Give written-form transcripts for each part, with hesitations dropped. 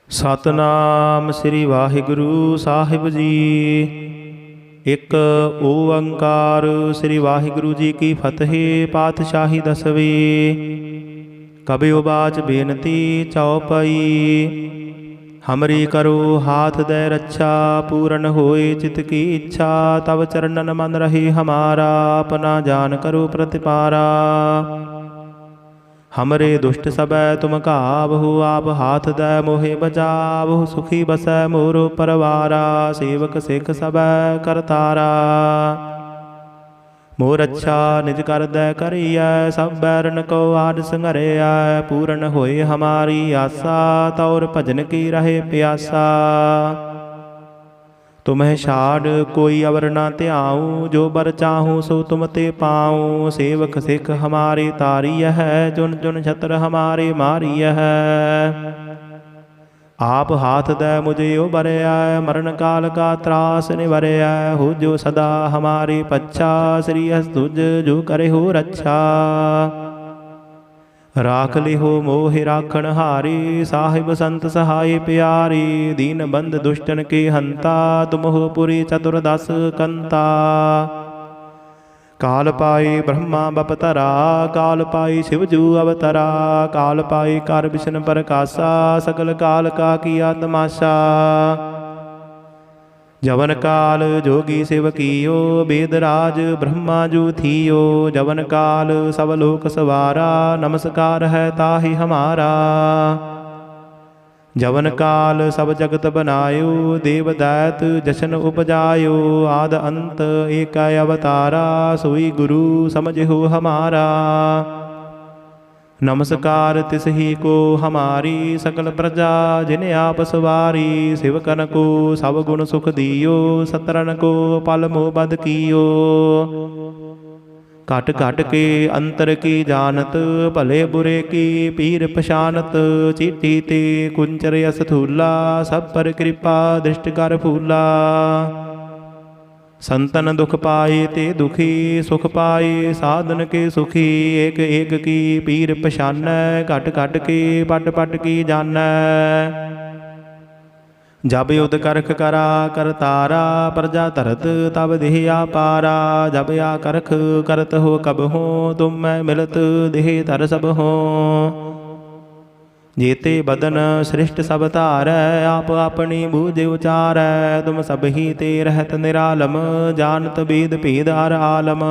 ਸਤਨਾਮ ਸ੍ਰੀ ਵਾਹਿਗੁਰੂ ਸਾਹਿਬ ਜੀ। ਇੱਕ ਓੰਕਾਰ ਸ੍ਰੀ ਵਾਹਿਗੁਰੂ ਜੀ ਕੀ ਫਤਿਹ। ਪਾਤਸ਼ਾਹੀ ਦਸਵੀਂ। ਕਬਿਉ ਬਾਚ ਬੇਨਤੀ ਚਉਪਈ। हमरी करो हाथ दे रक्षा, पूरन होए चित की इच्छा। तब चरणन मन रहे हमारा, अपना जान करो प्रतिपारा। हमरे दुष्ट सबै तुम काबहु, आप हाथ दे मोहे बचावहु। सुखी बसै मोरो परवारा, सेवक सिख सबै करतारा। मोर अच्छा निज कर दै करिया, सब बैरन को आद संघरिया। पूरन होए हमारी आसा, तौर भजन की रहे प्यासा। तुम्हें छाड़ कोई अवर न त्याऊँ, जो बर चाहूँ सो तुम ते पाऊँ। सेवक सिख हमारे तारिय है, चुन चुन छत्र हमारे मारिय है। आप हाथ दे मुझे उबरया, मरण काल का त्रास निवरया। हो जो सदा हमारे पच्छा, श्री हस तुझ जो करे हो रक्षा। राख लिहो मोहि राखण हारी, साहिब संत सहाय प्यारी। दीन बंद दुष्टन के हंता, तुम हो पुरी चतुर्दश कंता। काल पाए ब्रह्मा बपतरा, काल पाए शिवजू अवतरा। काल पाए कर विष्णु प्रकाशा, सकल काल का किया तमाशा। जवन काल जोगी शिव कियो, वेदराज ब्रह्मा जू थियो। जवन काल सब लोक सवारा, नमस्कार है ताहि हमारा। जवन काल सब जगत बनायो, देव दैत जशन उपजायो। आद अंत एक अवतारा, सोई गुरु समझो हमारा। नमस्कार तिसही को हमारी, सकल प्रजा जिन्हें आप सवारी। शिवकन को सब गुण सुख दियो, सतरन को पल मोह बद कियो। घट घट के अंतर की जानत, भले बुरे की पीर पशानत। चीटी ते कुंचर यस थूला, सब पर कृपा दृष्टि कर फूला। संतन दुख पाए ते दुखी, सुख पाए साधन के सुखी। एक एक की पीर पशानै, घट घट के पट पट की जानै। जब युद्ध करख करा करतारा, प्रजा तरत तब देह पारा। जब या करख करत हो कब हो, तुम मैं मिलत देह धर सब हो। जेते बदन सृष्ट सब तारै, आप अपनी बूझ उचारै। तुम सब ही ते रहत निरालम, जानत वेद भेद हर आलम।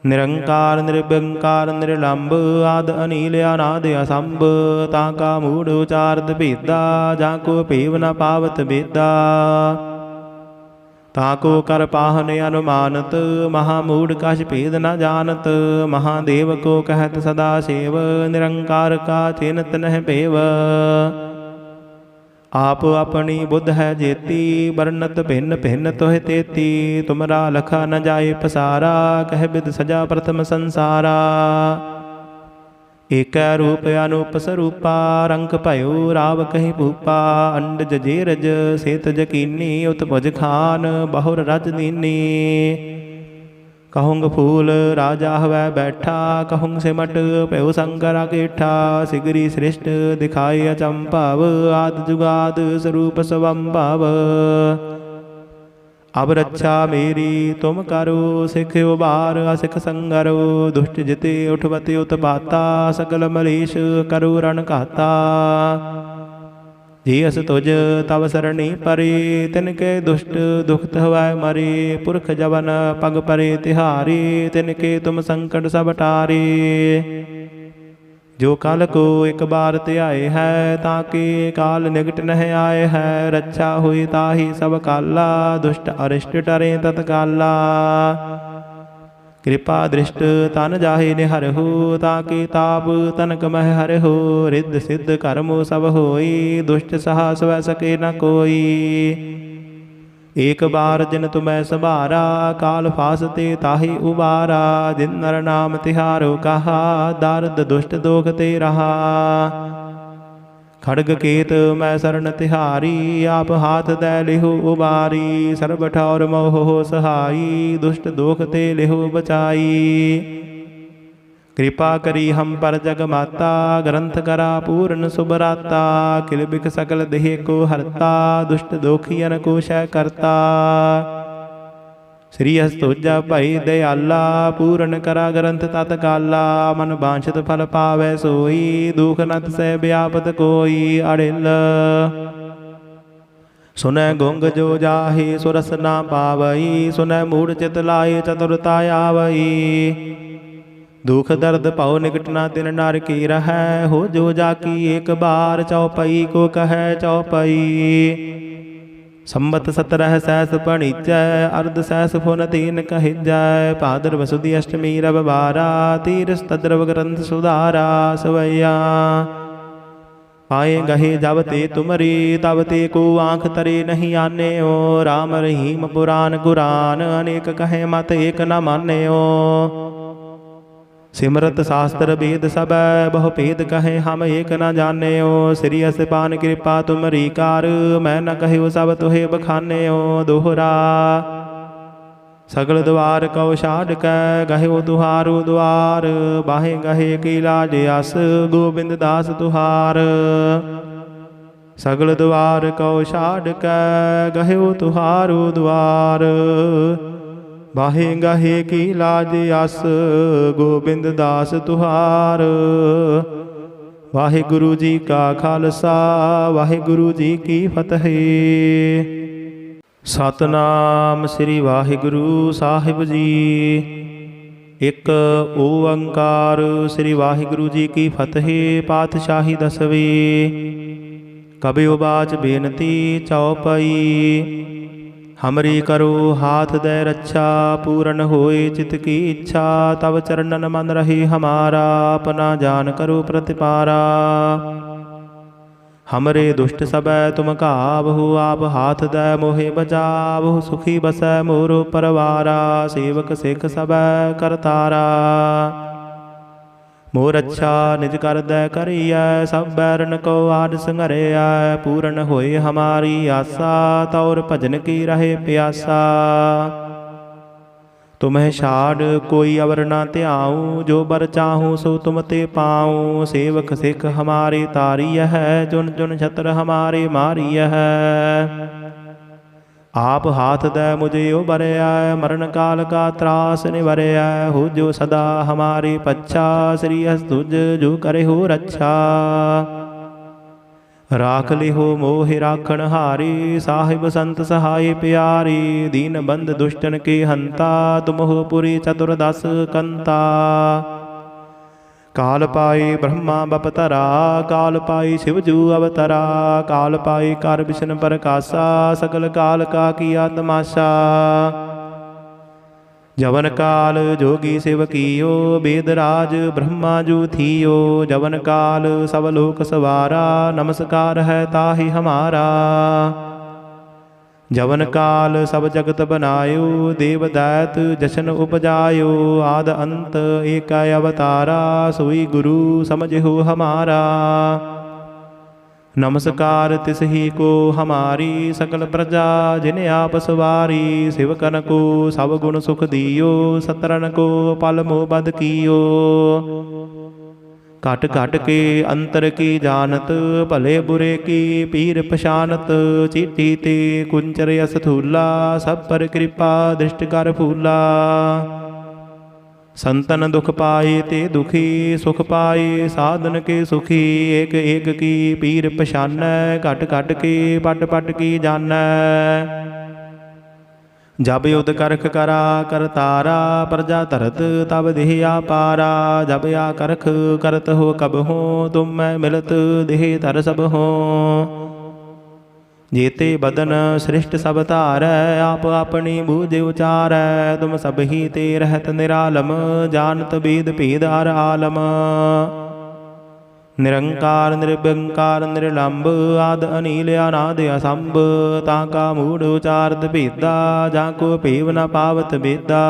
निरंकार निर्विकार निर्लंब, आद अनील अनाद असंभ। ताका मूढ़ उचारत भेदा, जाको पेव न पावत बेदा। ताको कर पाहन अनुमानत, महामूढ़ कछ भेद न जानत। महादेव को कहत सदा सेव, निरंकार का चिन्हत नह पेव। आप अपनी बुद्ध है जेती, वर्णत भिन्न भिन्न तोह तेती। तुमरा लखा न जाए पसारा, कह बिद सजा प्रथम संसारा। एक रूप अनूप स्वरूपा, रंग भयो राव कही भूपा। अंडज जेरज सेत जकीनी, उत्भुज खान बहुर रज दीनी। कहूँग फूल राजा हवै बैठा, कहूँग सिमट प्यो शंकर अकेठा। सिगरी सृष्ट दिखाए अचंभव, आद जुगाद स्वरूप स्वंभव। अब रक्षा मेरी तुम करो, सिख उबार असिख संगरो। दुष्ट जिते उठवते उत्पाता, सकल मलेश करो रण घाता। जी अस तुझ तव सरणी परे, तिनके दुष्ट दुखत हवै मरे। पुरख जवन पग परे तिहारी, तिनके तुम संकट सब टारे। जो काल को एक बार त्याए है, ताके काल निकट नह आए है। रक्षा हुई ताहि सब काला, दुष्ट अरिष्ट टरे तत्काला। कृपा दृष्ट तन जाहि निहरहु, ताके ताप तनक मह हरहु। रिद्ध सिद्ध कर्म सब होई, दुष्ट सहा सवै सके न कोई। एक बार जिन तुम्हें सवारा, काल फासते ताहि उबारा। जिन नर नाम तिहारो कहा, दारद दुष्ट दोख ते रहा। खड़ग केत मैं शरण तिहारी, आप हाथ दै लिहु उबारी। सर्ब ठौर मोह सहाई, दुष्ट दोख ते लिहु बचाई। कृपा करी हम पर जग माता, ग्रंथ करा पूर्ण सुभराता। किल बिक सकल देह को हरता, दुष्ट दोखियन को शय करता। श्री हस्तोजा भाई दयाला, पूर्ण करा ग्रंथ तत्काला। मन बांछित फल पावै सोई, दुख नत सह व्यापत कोई। अड़िल सुनै गुंग जो जाहि, सुरस ना पावई। सुनै मूढ़ चित लाए, चतुरता आवई। दुख दर्द पाओ निकट ना तिन नर की रहै, हो जो जाकी एक बार। चौपई को कहै चौपई, संबत 17 सहस पणिजै। अर्ध सहस फुन तीन कहिजै। भाद्र वसुदी अष्टमी रव बारा, तीरस तद्रव ग्रंथ सुधारा। सवैया आए गहे जब ते तुमरी, तब ते को आँख तरे नहीं आने ओ। राम रहीम पुराण कुरान, अनेक कहे मत एक न माने ओ। सिमरत शास्त्र वेद सब, बहु भेद कहे हम एक न जाने ओ। श्री असपान कृपा तुमरी कार, मैं न कहो सब तुहे बखाने ओ। दोहरा सगल द्वार कौ छाड़ कै, गहे तुहारो द्वार। बाहे गहे की लाज अस, गोबिंद दास तुहार। सगल द्वार कौ छाड़ कै, गहे तुहारो द्वार। बाहे गहे की लाज अस, गोबिंद दास तुहार। वाहिगुरु जी का खालसा, वाहिगुरु जी की फतेह। सतनाम श्री वाहिगुरु साहिब जी। एक ओंकार श्री वाहिगुरु जी की फतेह। पातशाही दसवीं। कबियो बाच बेनती चौपई, हमरी करो हाथ दे रक्षा। पूर्ण होए चित की इच्छा, तब चरणन मन रहे हमारा। अपना जान करो प्रतिपारा। हमरे दुष्ट सबै तुम काबहु, आप हाथ दै मोहे बचाबहु। सुखी बसै मोरो परवारा, सेवक सिख सबै करतारा। मोर अच्छा निज कर दै करियै, सब बैरन को आड संघरियै। पूर्ण होए हमारी आसा, तौर भजन की रहे प्यासा। तुम्हें छाड़ कोई अवर ना त्याऊँ, जो बर चाहूँ सो तुम ते पाऊँ। सेवक सिख हमारे तारिय है, जुन जुन छत्र हमारे मारिय है। आप हाथ दे मुझे उबरया, मरण काल का त्रास निवरया। हो जो सदा हमारे पच्छा, श्री हस तुझ जो करे हो रक्षा। राख लिहो मोहि राखण हारी, साहिब संत सहाय प्यारी। दीन बंद दुष्टन के हंता, तुम हो पुरी चतुर्दश कंता। काल पाए ब्रह्मा बपतरा, काल पाए शिवजू अवतरा। काल पाए कर विष्णु प्रकाशा, सकल काल का किया तमाशा। जवन काल जोगी शिव कियो, वेदराज ब्रह्मा जू थियो। जवन काल सब लोक सवारा, नमस्कार है ताहि हमारा। जवन काल सब जगत बनायो, देव दैत जशन उपजायो। आद अंत एक अवतारा, सोई गुरु समझो हमारा। नमस्कार तिस ही को हमारी, सकल प्रजा जिन आप सवारी। शिवकन को सब गुण सुख दियो, सतरन को पल मोह बद कियो। घट घट के अंतर की जानत, भले बुरे की पीर पशानत। चीटी ते कुंचर यस थूला, सब पर कृपा दृष्ट कर फूला। संतन दुख पाए ते दुखी, सुख पाए साधन के सुखी। एक एक की पीर पछानै, घट घट के पट पट की जानै। जब युद्ध करख करा करतारा, प्रजा तरत तब देह पारा। जब या करख करत हो कब हो, तुम मैं मिलत देह धर सब हो। जेते बदन श्रेष्ठ सब तारै, आप अपनी बूझ उचारै। तुम सब ही ते रहत निरालम, जानत वेद भेद हर आलम। निरंकार निर्विकार निर्लंब, आद अनील अनाद असंभ। ताका मूढ़ उचारत भेदा, जाको पेव न पावत बेदा।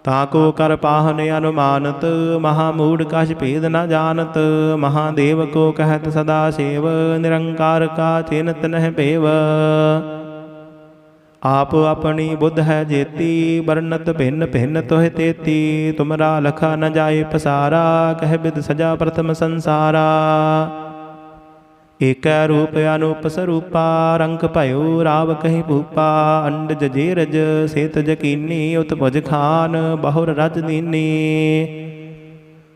ताको कर पाहने अनुमानत, महामूढ़ कछ भेद न जानत। महादेव को कहत सदा सेव, निरंकार का चिन्हत नह पेव। आप अपनी बुद्ध है जेती, वर्णत भिन्न भिन्न तोह तेती। तुमरा लखा न जाए पसारा, कह बिद सजा प्रथम संसारा। एक रूप अनूप स्वरूपा, रंग भयो राव कहीं भूपा। अंड जजेरज सेत जकीनी, उत्पज खान बहुर रज दीनी।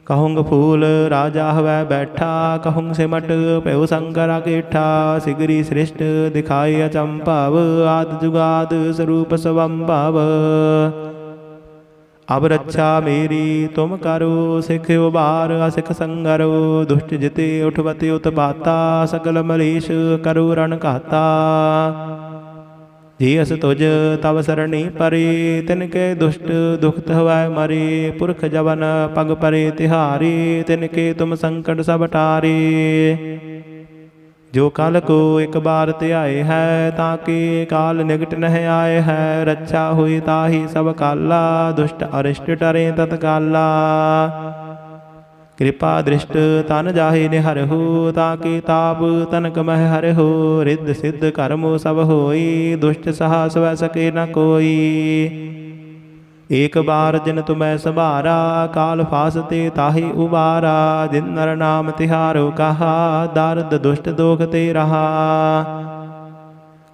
कहूँग फूल राजा हवै बैठा, कहूँग सिमट प्यो शंकर अकेठा। सिगरी सृष्ट दिखाई अचंभव, आद जुगाद स्वरूप स्वंभव। अब रक्षा मेरी तुम करो, सिख उबार असिख संगरो। दुष्ट जिते उठवते उत्पाता, सकल मरीश करो रण कहता। जी अस तुझ तव सरणी परे, तिनके दुष्ट दुखत हवै मरे। पुरख जवन पग परे तिहारी, तिनके तुम संकट सब टारे। जो काल को एक बार त्याए है, ताके काल निकट नह आए है। रक्षा हुई ताही सब काला, दुष्ट अरिष्ट टरे तत्काला। कृपा दृष्ट तन जाहि निहरहु, ताके ताप तनक मह हरहु। रिद्ध सिद्ध कर्मो सब होई, दुष्ट सहा स्व सके न कोई। एक बार जिन तुम्हें सवारा, काल फासते ताहि उबारा। जिन नर नाम तिहारो कहा, दारद दुष्ट दोख ते रहा।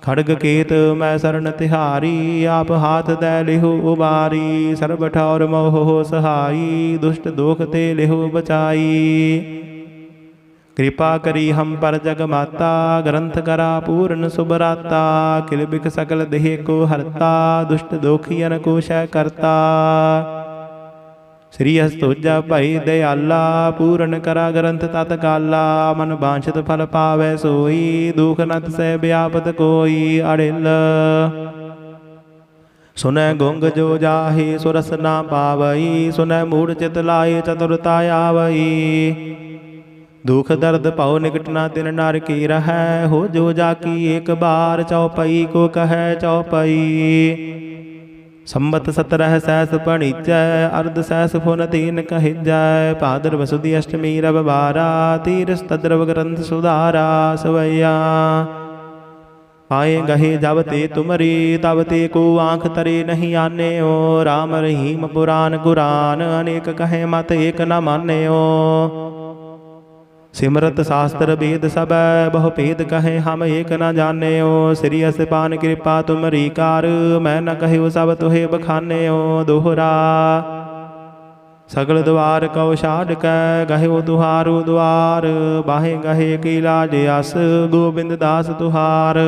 खड़ग केत मैं शरण तिहारी, आप हाथ दै लिहु उबारी। सर्ब ठौर मोह हो सहाई, दुष्ट दोख ते लिहु बचाई। कृपा करी हम पर जग माता, ग्रंथ करा पूर्ण सुबराता। किल बिख सकल देह को हरता, दुष्ट दोखियन को शय करता। श्री हस्तोजा भाई दयाला, पूर्ण करा ग्रंथ तत्काला। मन बांछित फल पावै सोई, दुख नत से व्यापत कोई। अड़िल सुनै गुंग जो जाहि, सुरस ना पावई। सुनै मूढ़ चित लाए, चतुरता आवई। दुख दर्द पाओ निकट ना तिन नर की रहै। हो जो जाकी एक बार, चौपई को कहै चौपई। संबत 17 सहस पणिजै, अर्ध सहस फुन तीन कहिजै। भाद्र वसुदी अष्टमी रव बारा, तीरस तद्रव ग्रंथ सुधारा। सवैया आए गहे जब ते तुमरी, तब ते को आँख तरे नहीं आने ओ। राम रहीम पुराण कुरान, अनेक कहे मत एक न माने ओ। सिमरत शास्त्र वेद सब, बहु भेद कहे हम एक न जाने ओ। श्री असपान कृपा तुमरी कार, मैं न कहो सब तुहे बखाने ओ। दोहरा सगल द्वार कौ छाड़ कै, गहे तुहारो द्वार। बाहे गहे की लाज अस, गोबिंद दास तुहार।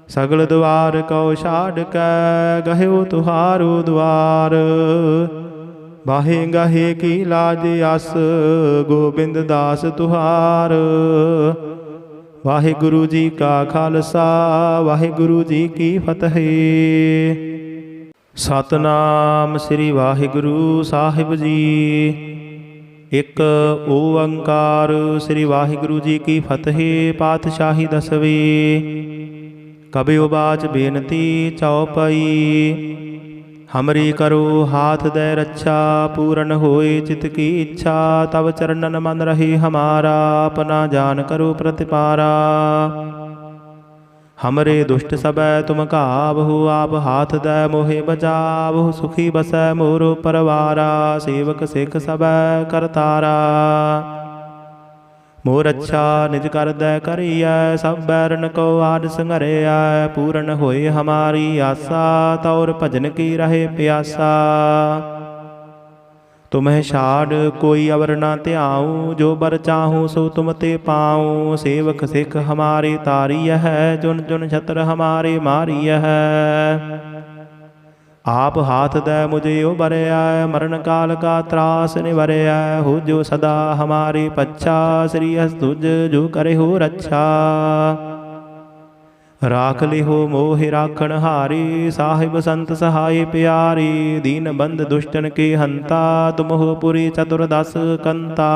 सगल द्वार कौ छाड़ कै, गहे तुहारो द्वार। बाहे गाहे की लाज आस, गोबिंद दास तुहार। वाहिगुरु जी का खालसा, वाहिगुरु जी की फतेह। सतनाम श्री वाहिगुरु साहिब जी। एक ओंकार श्री वाहिगुरु जी की फतेह। पातशाही दसवीं। कबि उबाच बेनती चौपाई। हमरी करो हाथ दे रक्षा, पूर्ण होए चित की इच्छा। तब चरणन मन रहे हमारा, अपना जान करो प्रतिपारा। हमरे दुष्ट सबै तुम काबहु, आप हाथ दे मोहे बचावहु। सुखी बसै मोरो परवारा, सेवक सिख सबै करतारा। मोर अच्छा निज कर दै करिया, सब बैरन को आद संघरिया। पूर्ण होए हमारी आशा, तौर भजन की रहे प्यासा। तुम्हें छाड़ कोई अवर ना त्याऊँ, जो बर चाहूँ सो तुम ते पाऊँ। सेवक सिख हमारे तारिय है, चुन चुन छत्र हमारे मारिय है। आप हाथ दे मुझे उबरया, मरण काल का त्रास निवरया। हो जो सदा हमारे पच्छा, श्री हस तुझ जो करे हो रक्षा। राख ले हो मोहि राखण हारी, साहिब संत सहाय प्यारी। दीन बंद दुष्टन के हंता, तुम हो पुरी चतुर्दश कंता।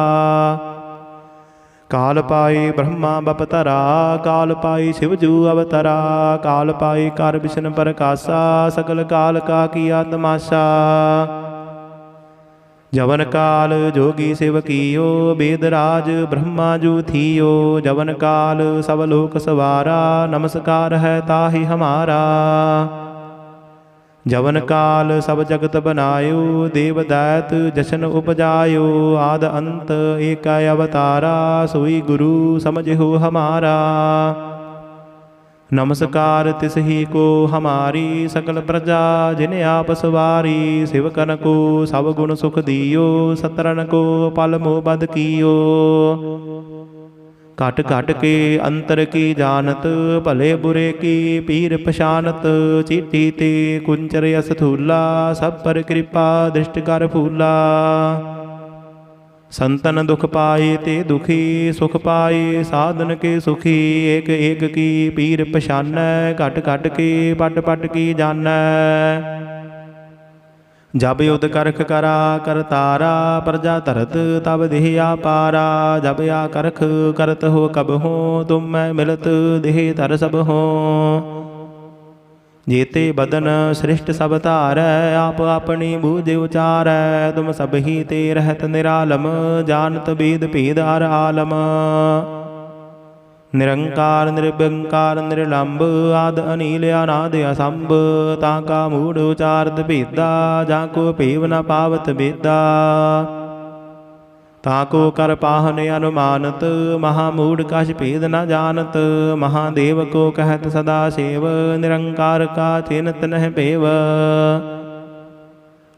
काल पाए ब्रह्मा बपतरा, काल पाए शिवजू अवतरा। काल पाए कर विष्णु प्रकाशा, सकल काल का किया तमाशा। जवन काल जोगी शिव कीयो, वेदराज ब्रह्मा जू थियो। जवन काल सब लोक सवारा, नमस्कार है ताहि हमारा। जवन काल सब जगत बनायो, देव दैत जशन उपजायो। आद अंत एक अवतारा, सोई गुरु समझो हमारा। नमस्कार तिसही को हमारी, सकल प्रजा जिन आप सवारी। शिवकन को सब गुण सुख दियो, सतरन को पल मोह बद कियो। घट घट के अंतर की जानत, भले बुरे की पीर पशानत। चीटी ते कुंचर यस थूला, सब पर कृपा दृष्टि कर फूला। संतन दुख पाए ते दुखी, सुख पाए साधन के सुखी। एक एक की पीर पछानै, घट घट के पट पट की जानै। जब युद्ध करख करा करतारा, प्रजा तरत तब देह पारा। जब या करख करत हो कब हो, तुम मैं मिलत देह तर सब हो। जेते बदन सृष्ट सब धारै, आप अपनी बूझ उचारै। तुम सब ही ते रहत निरालम, जानत वेद भेद हर आलम। निरंकार निर्विकार निर्लंब, आद अनील अनाद असंभ। ताका मूढ़ उचारत भेदा, जाको पेव न पावत बेदा। ताको कर पाहन अनुमानत, महामूढ़ कछ भेद न जानत। महादेव को कहत सदा सेव, निरंकार का चिन्हत नह पेव।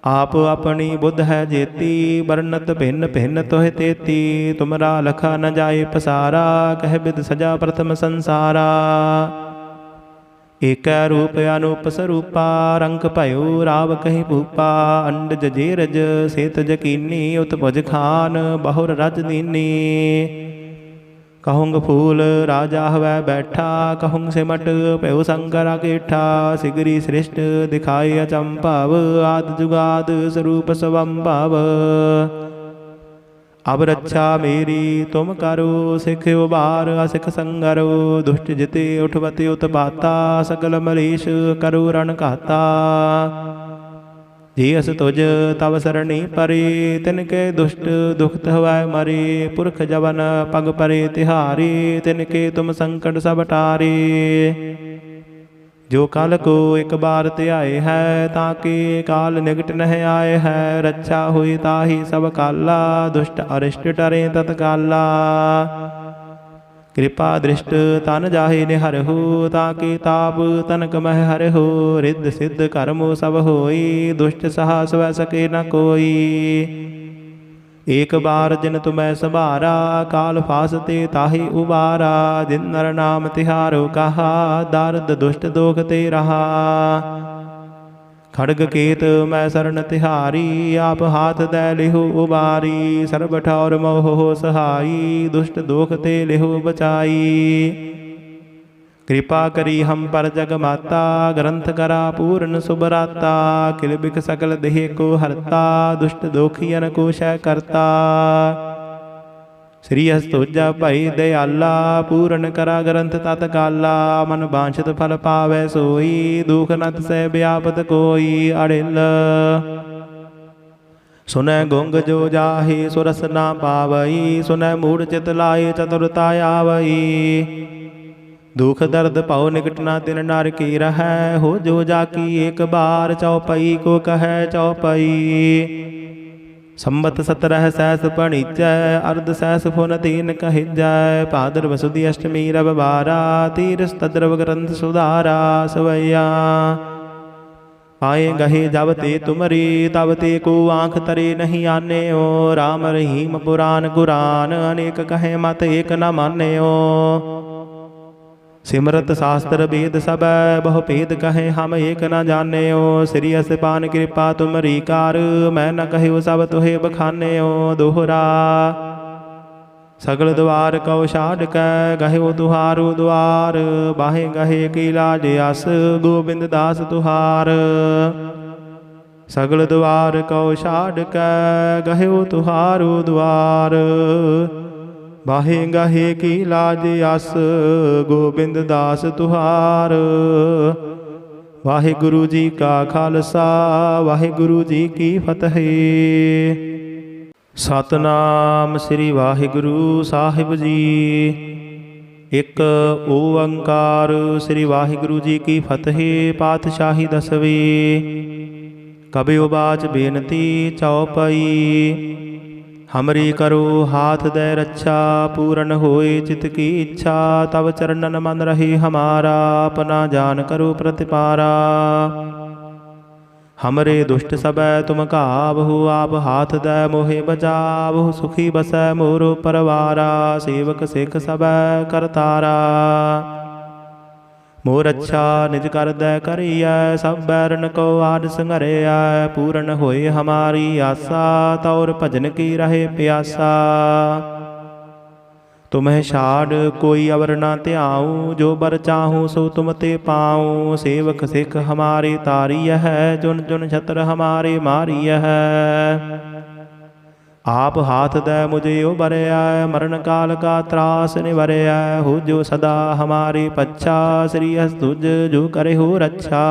आप अपनी बुद्ध है जेती, वर्णत भिन्न भिन्न तोह तेती। तुमरा लखा न जाए पसारा, कह बिद सजा प्रथम संसारा। एक रूप अनूप स्वरूपा, रंग भयो राव कहीं भूपा। अंड जेरज सेत जकीनी, उत्पज खान बहुर रज दीनी। कहूँग फूल राजा हवै बैठा, कहूँग सिमट पयो शंकर अकेठा। सिगरी सृष्ट दिखाए अचंभव, आद जुगाद स्वरूप स्वंभव। अब रक्षा मेरी तुम करो, सिख उबार असिख संगरो। दुष्ट जिते उठवते उत्पाता, सकल मलेश करो रण कहता। जे अस तुझ तव सरणी परे, तिनके दुष्ट दुखत हवै मरे। पुरख जवन पग परे तिहारे, तिनके तुम संकट सब टारे। जो काल को एक बार त्याए है, ताके काल निकट नह आए है। रक्षा हुई ताही सब काला, दुष्ट अरिष्ट टरे तत्काला। कृपा दृष्ट तन जाहि निहरहु, ताके ताप तनक मह हरहु। रिद्ध सिद्ध कर्मो सब होई, दुष्ट सहा सवै सके न कोई। एक बार जिन तुम्हें सवारा, काल फासते ताहि उबारा। जिन नर नाम तिहारो कहा, दारद दुष्ट दोख ते रहा। खड़ग केत मैं शरण तिहारी, आप हाथ दे लिहु उबारी। सर्ब ठौर मोह हो सहाई, दुष्ट दोख ते लिहु बचाई। कृपा करी हम पर जग माता, ग्रंथ करा पूर्ण सुबराता। किल बिख सकल देह को हरता, दुष्ट दोखियन को शय करता। श्री हस्तोजा भाई दयाला, पूर्ण करा ग्रंथ तत्काला। मन बांछित फल पावै सोई, दुख नत सह व्यापत कोई। अड़िल सुनै गुंग जो जाहि, सुरस ना पावई। सुनै मूढ़ चित लाए, चतुरता आवई। दुख दर्द पाओ निकट ना तिन नर की रहै। हो जो जाकी एक बार, चौपई को कहै चौपई। संबत 17 सहस पणिजै, अर्ध सहस फुन तीन कहिजै। भाद्र वसुदी अष्टमी रविवारा, तीरस तद्रव ग्रंथ सुधारा। सवैया आए गहे जब ते तुमरी, तब ते को आँख तरे नहीं आने ओ। राम रहीम पुराण कुरान, अनेक कहे मत एक न माने ओ। सिमरत शास्त्र वेद सब, बहु भेद कहे हम एक न जाने ओ। श्री असपान कृपा तुमरी कार, मैं न कहो सब तुहे बखाने ओ। दोहरा सगल द्वार कौ छाड़ कै, गहो तुहारो द्वार। बाहे गहे की लाज अस, गोबिंद दास तुहार। सगल द्वार कौ छाड़ कै, गहो तुहारो द्वार। बाहे गाहे की लाज अस, गोबिंद दास तुहार। वाहिगुरु जी का खालसा, वाहिगुरु जी की फतेह। ਸਤਨਾਮ ਸ੍ਰੀ ਵਾਹਿਗੁਰੂ ਸਾਹਿਬ ਜੀ। ਇੱਕ ਓੰਕਾਰ ਸ੍ਰੀ ਵਾਹਿਗੁਰੂ ਜੀ ਕੀ ਫਤਿਹ। ਪਾਤਸ਼ਾਹੀ ਦਸਵੀਂ। ਕਬਿਉ ਬਾਚ ਬੇਨਤੀ ਚਉਪਈ। ਹਮਰੀ ਕਰੋ ਹਾਥ ਦੈ ਰੱਛਾ। ਪੂਰਨ ਹੋਏ ਚਿਤ ਕੀ ਇੱਛਾ। ਤਵ ਚਰਨਨ ਮਨ ਰਹੇ ਹਮਾਰਾ। ਆਪਨਾ ਜਾਨ ਕਰੋ ਪ੍ਰਤਿਪਾਰਾ। हमरे दुष्ट सबै तुम काबहु। आप हाथ दै मोहे बचावहु। सुखी बसै मोरो परवारा। सेवक सिख सबै करतारा। मोर अच्छा निज कर दै करियै। सब बैरन को आड संघरियै। पूरन होए हमारी आसा। तौर भजन की रहे प्यासा। तुम्हें छाड़ कोई अवर न त्याऊँ। जो बर चाहूँ सो तुम ते पाऊँ। सेवक सिख हमारे तारिय है। चुन चुन छत्र हमारे मारिय है। आप हाथ दे मुझे उबरया। मरण काल का त्रास निवरया। हो जो सदा हमारे पच्छा। श्री हस तुझ जो करे हो रक्षा।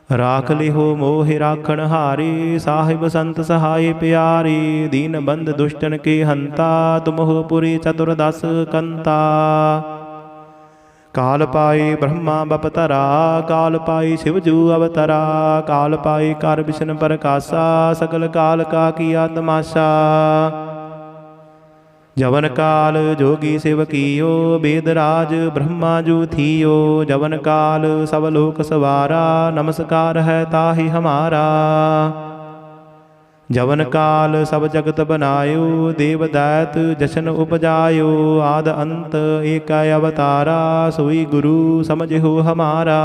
राख लिहो मोहि राखण हारी। साहिब संत सहाय प्यारी। दीन बंद दुष्टन के हंता। तुम हो पुरी चतुर्दश कंता। काल पाए ब्रह्मा बपतरा। काल पाए शिवजू अवतरा। काल पाए कर विष्णु प्रकाशा। सकल काल का किया तमाशा। जवन काल जोगी शिव कियो। वेदराज ब्रह्मा जू थियो। जवन काल सब लोक सवारा। नमस्कार है ताहि हमारा। जवन काल सब जगत बनायो। देव दैत जशन उपजायो। आद अंत एक अवतारा। सोई गुरु समझो हमारा।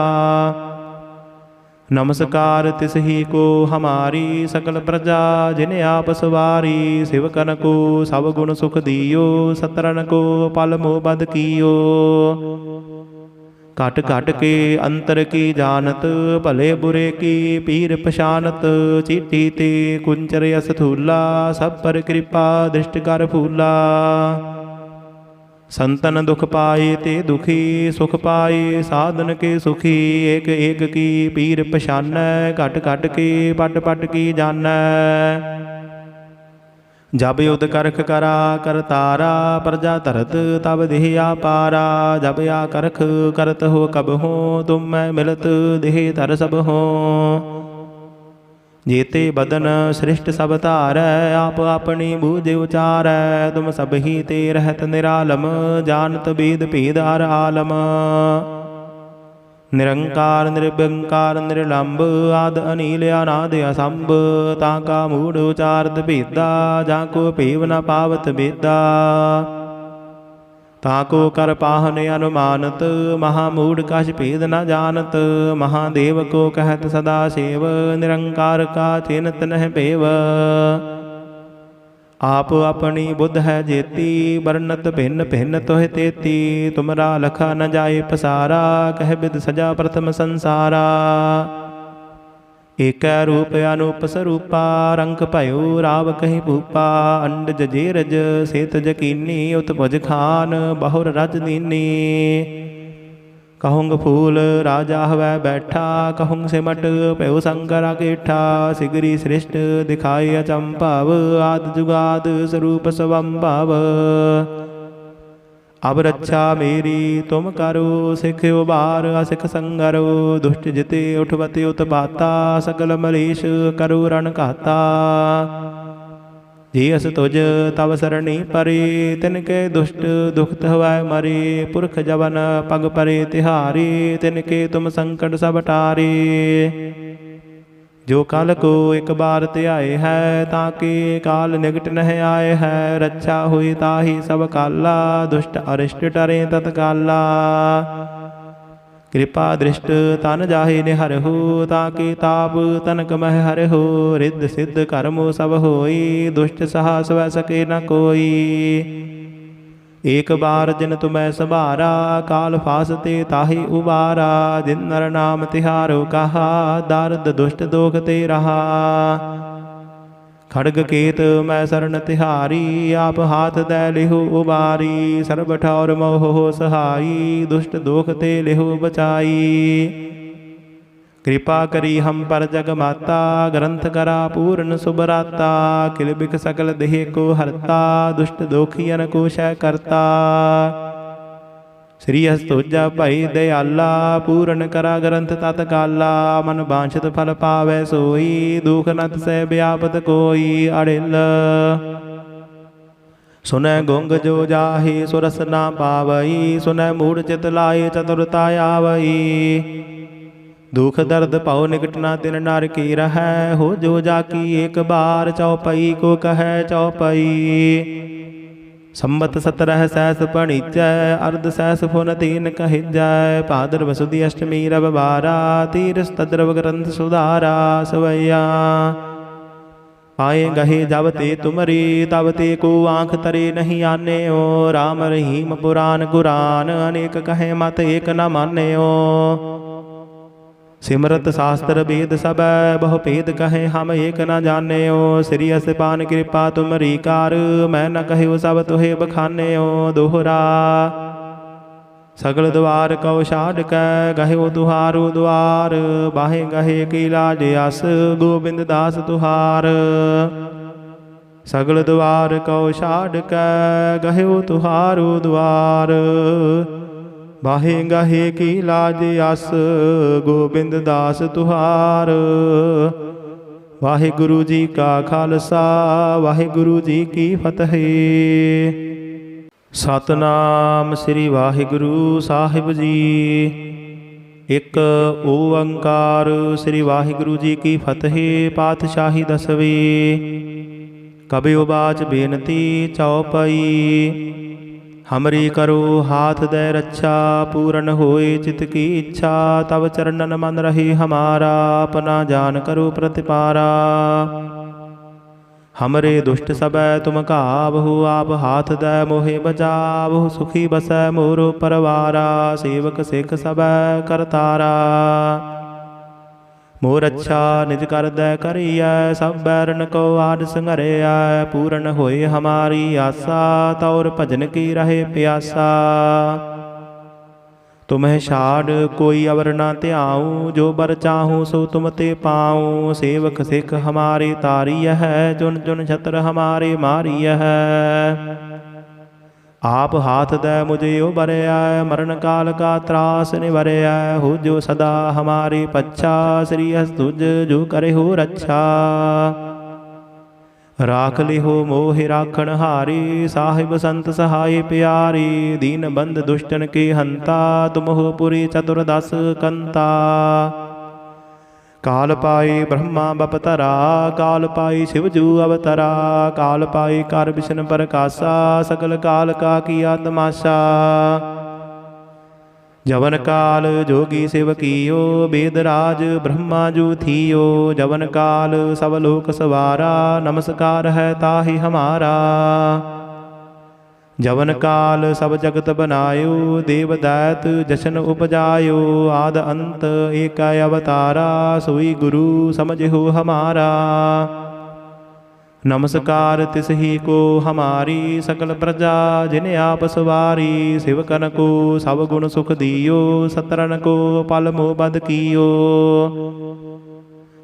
नमस्कार तिसही को हमारी। सकल प्रजा जिन्हें आप सवारी। शिवकन को सब गुण सुख दियो। सतरन को पल मोह बद कियो। घट घट के अंतर की जानत। भले बुरे की पीर पशानत। चीटी ते कुंचर यस थूला। सब पर कृपा दृष्टि कर फूला। संतन दुख पाए ते दुखी। सुख पाए साधन के सुखी। एक एक की पीर पछानै। घट घट के पट पट की जानै। जब युद्ध करख करा करतारा। प्रजा धरत तब देह पारा। जब या करख करत हो कब हो। तुम मैं मिलत देह धर सब हो। जेते बदन सृष्ट सब धारै। आप अपनी बूझ उचारै। तुम सब ही ते रहत निरालम। जानत वेद भेद हर आलम। निरंकार निर्विकार निर्लंब। आद अनील अनाद असंभ। ताका मूढ़ उचारत भेदा। जाको पेव न पावत बेदा। ताको कर पाहन अनुमानत। महामूढ़ कछ भेद न जानत। महादेव को कहत सदा सेव। निरंकार का चिन्हत नह पेव। आप अपनी बुद्ध है जेती। वर्णत भिन्न भिन्न तोह तेती। तुमरा लखा न जाए पसारा। कह बिद सजा प्रथम संसारा। एक रूप अनूप स्वरूपा। रंग भयो राव कहीं भूपा। अंडज जेरज सेत जकीनी। उत्पज खान बहुर रज दीनी। कहूँग फूल राजा हवै बैठा। कहूँग सिमट भयो शंकर अकेठा। सिगरी सृष्ट दिखाए अचंभव। आद जुगाद स्वरूप स्वंभव। अब रक्षा मेरी तुम करो। सिख उबार असिख संगरो। दुष्ट जिते उठवते उत्पाता। सकल मलेश करो रण घाता। जे अस तुझ तव सरणी परे। तिनके दुष्ट दुखत हवै मरे। पुरख जवन पग परे तिहारी। तिनके तुम संकट सब टारे। जो काल को एक बार त्याए है। ताके काल निकट नह आए है। रक्षा हुई ताहि सब काला। दुष्ट अरिष्ट टरे तत्काला। कृपा दृष्ट तन जाहि निहरहु। ताके ताप तनक मह हरहु। रिद्ध सिद्ध कर्मो सब होई। दुष्ट सहा स्व सके न कोई। एक बार जिन तुम्हें सवारा। काल फासते ताहि उबारा। जिन नर नाम तिहारो कहा। दारद दुष्ट दोख ते रहा। खड़ग केत मैं शरण तिहारी। आप हाथ दै लिहु उबारी। सर्ब ठौर मोह हो सहाई। दुष्ट दोख ते लिहु बचाई। कृपा करी हम पर जग माता, ग्रंथ करा पूर्ण सुबराता। किल बिक सकल देह को हरता, दुष्ट दोखियन को शय करता। श्री हस्तोजा भाई दयाला, पूर्ण करा ग्रंथ तत्काला। मन बांछित फल पावै सोई, दुख नत से व्यापत कोई अड़िल। सुनै गुंग जो जाहि सुरस ना पावई, सुनै मूढ़ चित लाए चतुरता आवई। दुख दर्द पाओ निकट ना तिन नर की रहै, हो जो जाकी एक बार चौपई को कहै चौपई। संबत 17 सहस पणिजै, अर्ध सहस फुन तीन कहिजै। भाद्र वसुदी अष्टमी रव बारा, तीरस तद्रव ग्रंथ सुधारा सवैया। आए गहे जब ते तुमरी, तब ते को आँख तरे नहीं आने ओ। राम रहीम पुराण कुरान, अनेक कहे मत एक न माने ओ। सिमरत शास्त्र वेद सब, बहु भेद कहे हम एक न जाने ओ। श्री असपान कृपा तुमरी कार, मैं न कहो सब तुहे बखाने ओ। दोहरा सगल द्वार कौ छाड़ कै, गहो तुहारो द्वार। बाहे गहे की लाज अस, गोबिंद दास तुहार। सगल द्वार कौ छाड़ कै, गहो तुहारो द्वार। बाहे गाहे की लाज अस, गोबिंद दास तुहार। वाहिगुरु जी का खालसा, वाहिगुरु जी की फतेह। सतनाम श्री वाहिगुरु साहिब जी। एक ओंकार श्री वाहिगुरु जी की फतेह। पातशाही दसवीं। कबियो बाच बेनती चौपई, हमरी करो हाथ दे रक्षा। पूर्ण होए चित की इच्छा, तब चरणन मन रहे हमारा। अपना जान करो प्रतिपारा। हमरे दुष्ट सब तुम काबहु, आप हाथ दे मोहे बचाबहु। सुखी बसै मोरो परवारा, सेवक सिख सब करतारा। मोर अच्छा निज कर दै करिया, सब बैरन को आड संघरिया। पूर्ण होए हमारी आशा, तौर भजन की रहे प्यासा। तुम्हें छाड़ कोई अवर ना त्याऊँ, जो बर चाहूँ सो तुम ते पाऊँ। सेवक सिख हमारे तारिय है, चुन चुन छत्र हमारे मारिय है। आप हाथ दे मुझे उबरया, मरण काल का त्रास निवरया। हो जो सदा हमारे पच्छा, श्री हस तुझ जो करे हो रक्षा। राख ले हो मोहि राखण हारी, साहिब संत सहाय प्यारी। दीन बंद दुष्टन के हंता, तुम हो पुरी चतुर्दश कंता। काल पाए ब्रह्मा बपतरा, काल पाए शिवजू अवतरा। काल पाए कर विष्णु प्रकाशा, सकल काल का किया तमाशा। जवन काल जोगी शिव कियो, वेदराज ब्रह्मा जू थियो। जवन काल सब लोक सवारा, नमस्कार है ताहि हमारा। जवन काल सब जगत बनायो, देव दैत जशन उपजायो। आद अंत एक अवतारा, सोई गुरु समझो हमारा। नमस्कार तिस ही को हमारी, सकल प्रजा जिन्हें आप सवारी। शिवकन को सब गुण सुख दियो, सतरन को पल मोह बद कियो।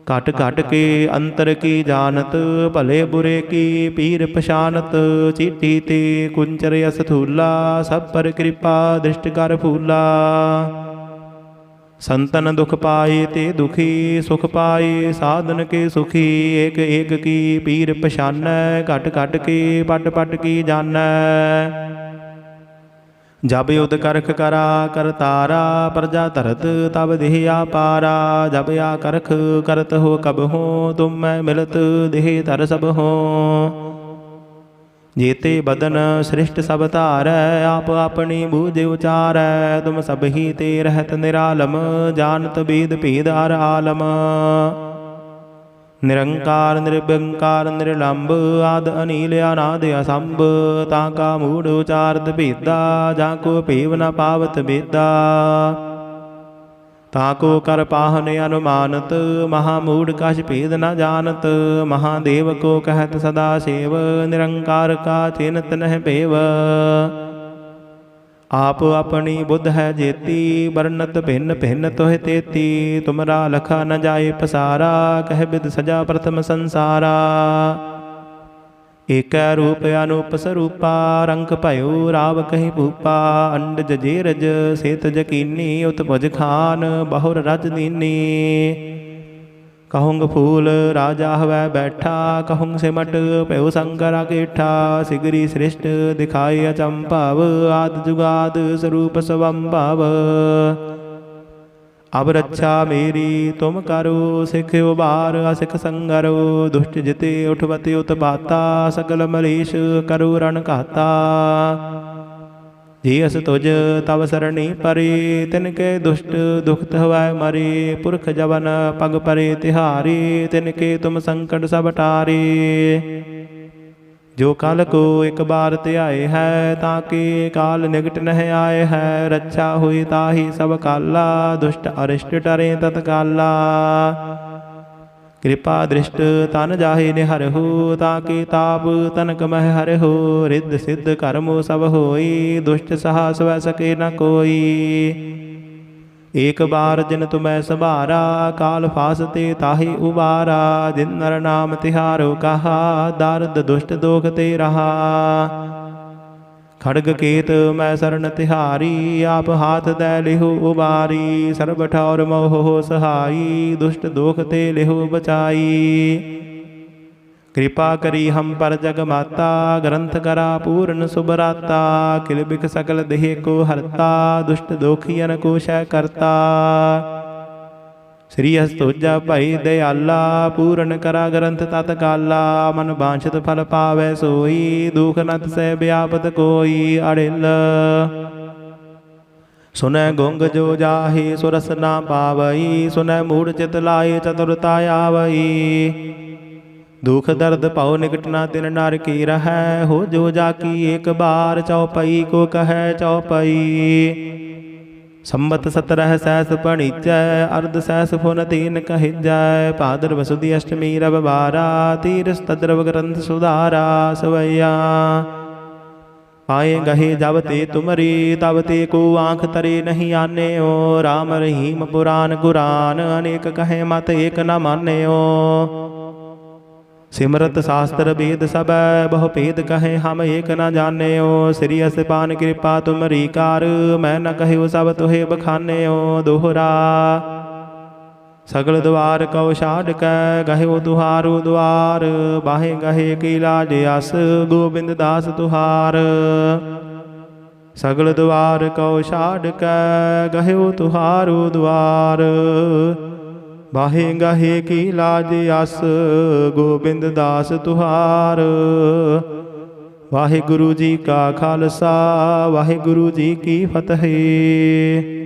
घट घट के अंतर की जानत, भले बुरे की पीर पछानत। चीटी ते कुंचर यस थूला, सब पर कृपा दृष्ट कर फूला। संतन दुख पाए ते दुखी, सुख पाए साधन के सुखी। एक एक की पीर पछानै, घट घट के पट पट की जानै। जब युद्ध करख करा करतारा, प्रजा तरत तब देह पारा। जब या करख करत हो कब हो, तुम मैं मिलत देह तर सब हो। जेते बदन सृष्ट सब तारै, आप अपनी बूझ उचारै। तुम सब ही ते रहत निरालम, जानत वेद भेद हर आलम। निरंकार निर्विकार निर्लंब, आद अनिल अनाद असंभ। ताका मूढ़ उचारत भेदा, जाको पेव न पावत बेदा। ताको कर पाहन अनुमानत, महामूढ़ कछ भेद न जानत। महादेव को कहत सदा सेव, निरंकार का चिन्हत नह पेव। आप अपनी बुद्ध है जेती, वर्णत भिन्न भिन्न तोह तेती। तुमरा लखा न जाए पसारा, कह बिद सजा प्रथम संसारा। एक रूप अनूप स्वरूपा, रंक भयो राव कही भूपा। अंड जजेरज सेत जकीनी, उत्पज खान बहुर रज दीनी। कहूँग फूल राजा हवै बैठा, कहूँग सिमट प्यो शंकर अकेठा। सिगरी सृष्ट दिखाए अचंभव, आद जुगाद स्वरूप स्वंभव। अब रक्षा मेरी तुम करो, सिख उबार असिख संगरो। दुष्ट जिते उठवते उत्पाता, सकल मरीश करो रण कहता। जियस तुझ तव सरणी परे, तिनके दुष्ट दुखत हवै मरे। पुरख जवन पग परे तिहारे, तिनके तुम संकट सब टारे। जो काल को एक बार त्याए है, ताके काल निकट नह आए है। रक्षा हुई ताही सब काला, दुष्ट अरिष्ट टरे तत्काला। कृपा दृष्ट तन जाहि निहरहु, ताके ताप तनक मह हरहु। रिद्ध सिद्ध कर्मो सब होई, दुष्ट सहा स्व सके न कोई। एक बार जिन तुम्हें सवारा, काल फासते ताहि उबारा। जिन नर नाम तिहारो कहा, दारद दुष्ट दोख ते रहा। खड़ग केत मैं शरण तिहारी, आप हाथ दै लिहु उबारी। सर्ब ठौर मोह हो सहाई, दुष्ट दोख ते लिहु बचाई। कृपा करी हम पर जग माता, ग्रंथ करा पूर्ण सुबराता। किल बिख सकल देह को हरता, दुष्ट दोखियन को शय करता। श्री हस्तोजा भाई दयाला, पूर्ण करा ग्रंथ तत्काला। मन बांछित फल पावै सोई, दुख नत से व्यापत कोई। अड़िल सुनै गुंग जो जाहि, सुरस ना पावई। सुनै मूढ़ चित लाए, चतुरता आवई। दुख दर्द पाओ निकट ना तिन नर की रहै। हो जो जाकी एक बार, चौपई को कहे चौपई। संबत 17 सहस पणिजै, अर्ध सहस फुन तीन कहिजै। भादर वसुदी अष्टमी रव बारा, तीरस तद्रव ग्रंथ सुधारा। सवैया पाए गहे जब ते तुमरी, तब ते को आँख तरे नहीं आने ओ। राम रहीम पुराण कुरान, अनेक कहे मत एक न माने ओ। सिमरत शास्त्र वेद सब, बहु भेद कहे हम एक न जाने ओ। श्री असपान कृपा तुमरी कार, मैं न कहो सब तुहे बखाने ओ। दोहरा सगल द्वार कौ छाड़ कै, गहो तुहारो द्वार। बाहे गहे की लाज अस, गोबिंद दास तुहार। सगल द्वार कौ छाड़ कै, गहो तुहारो द्वार। बाहे गाहे की लाज अस, गोबिंद दास तुहार। वाहिगुरु जी का खालसा, वाहिगुरु जी की फतेह।